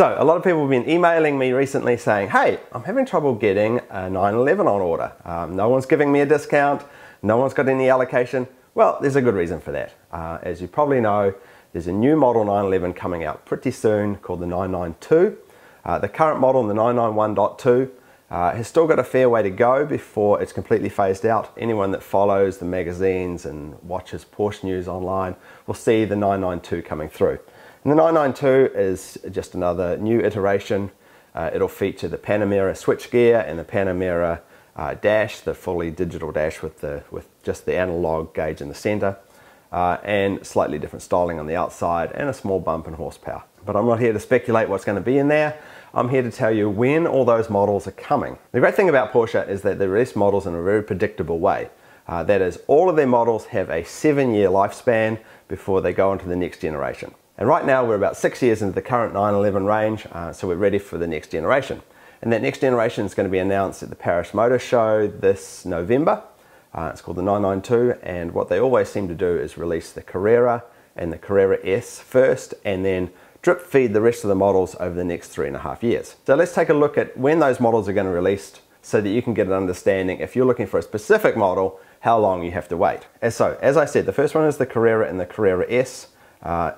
So a lot of people have been emailing me recently saying, hey, I'm having trouble getting a 911 on order. No one's giving me a discount. No one's got any allocation. Well, there's a good reason for that. As you probably know, there's a new model 911 coming out pretty soon called the 992. The current model, the 991.2, has still got a fair way to go before it's completely phased out. Anyone that follows the magazines and watches Porsche news online will see the 992 coming through. And the 992 is just another new iteration. It'll feature the Panamera switchgear and the Panamera dash, the fully digital dash with just the analog gauge in the center, and slightly different styling on the outside and a small bump in horsepower. But I'm not here to speculate what's going to be in there. I'm here to tell you when all those models are coming. The great thing about Porsche is that they release models in a very predictable way. That is, all of their models have a 7-year lifespan before they go into the next generation. And right now we're about 6 years into the current 911 range, so we're ready for the next generation. And that next generation is going to be announced at the Paris Motor Show this November. It's called the 992, and what they always seem to do is release the Carrera and the Carrera S first, and then drip feed the rest of the models over the next 3.5 years. So let's take a look at when those models are going to be released so that you can get an understanding, if you're looking for a specific model, how long you have to wait. And so, as I said, the first one is the Carrera and the Carrera S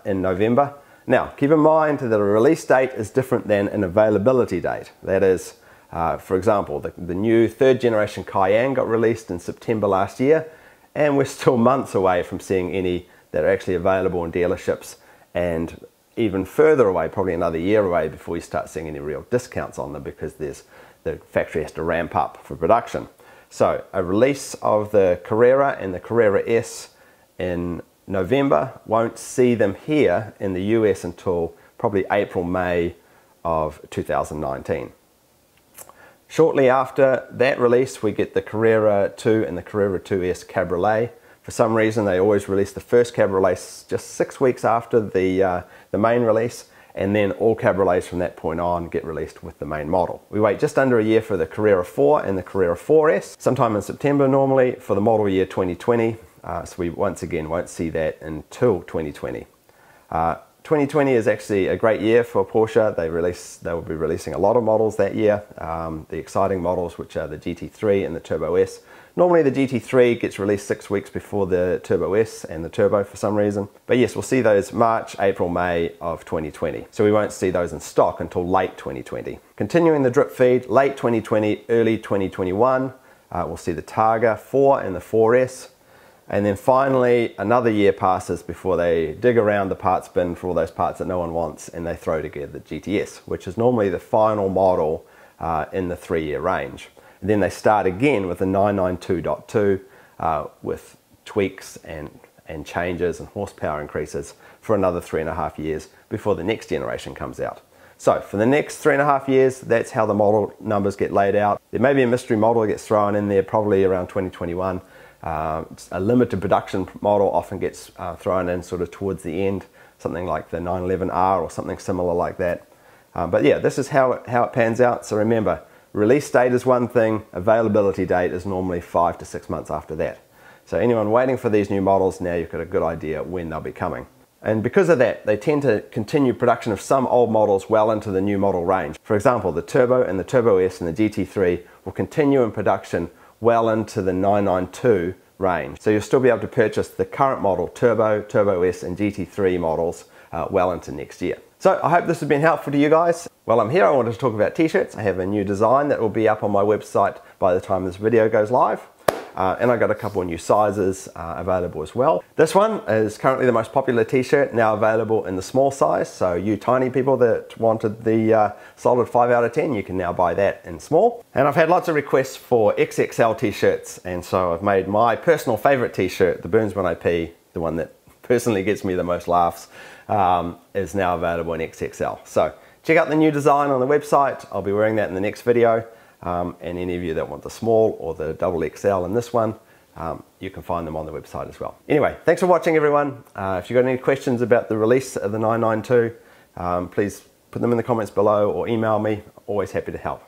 in November. Now, keep in mind that a release date is different than an availability date. That is, for example, the new 3rd generation Cayenne got released in September last year, and we're still months away from seeing any that are actually available in dealerships, and even further away, probably another year away, before you start seeing any real discounts on them, because the factory has to ramp up for production. So a release of the Carrera and the Carrera S in November won't see them here in the US until probably April, May of 2019. Shortly after that release, we get the Carrera 2 and the Carrera 2S Cabriolet. For some reason, they always release the first Cabriolet just 6 weeks after the main release, and then all Cabriolets from that point on get released with the main model. We wait just under a year for the Carrera 4 and the Carrera 4S, sometime in September normally, for the model year 2020. So we once again won't see that until 2020. 2020 is actually a great year for Porsche. They will be releasing a lot of models that year. The exciting models, which are the GT3 and the Turbo S. Normally the GT3 gets released 6 weeks before the Turbo S and the Turbo for some reason. But yes, we'll see those March, April, May of 2020. So we won't see those in stock until late 2020. Continuing the drip feed, late 2020, early 2021, we'll see the Targa 4 and the 4S. And then finally, another year passes before they dig around the parts bin for all those parts that no one wants, and they throw together the GTS, which is normally the final model in the 3-year range. And then they start again with the 992.2 with tweaks and changes and horsepower increases for another 3.5 years before the next generation comes out. So for the next 3.5 years, that's how the model numbers get laid out. There may be a mystery model that gets thrown in there probably around 2021. A limited production model often gets thrown in sort of towards the end, something like the 911R or something similar like that. But yeah, this is how it pans out. So remember, release date is one thing, availability date is normally 5 to 6 months after that. So anyone waiting for these new models, now you've got a good idea when they'll be coming. And because of that, they tend to continue production of some old models well into the new model range. For example, the Turbo and the Turbo S and the GT3 will continue in production well into the 992 range. So you'll still be able to purchase the current model Turbo, Turbo S and GT3 models well into next year. So I hope this has been helpful to you guys. While I'm here, I wanted to talk about t-shirts. I have a new design that will be up on my website by the time this video goes live. And I got a couple of new sizes available as well. This one is currently the most popular t-shirt, now available in the small size. So you tiny people that wanted the solid 5 out of 10, you can now buy that in small. And I've had lots of requests for XXL t-shirts, and so I've made my personal favorite t-shirt, the Burns When I Pee, the one that personally gets me the most laughs, is now available in XXL. So check out the new design on the website. I'll be wearing that in the next video. And any of you that want the small or the XXL in this one, you can find them on the website as well. Anyway, thanks for watching everyone. If you've got any questions about the release of the 992, please put them in the comments below or email me. Always happy to help.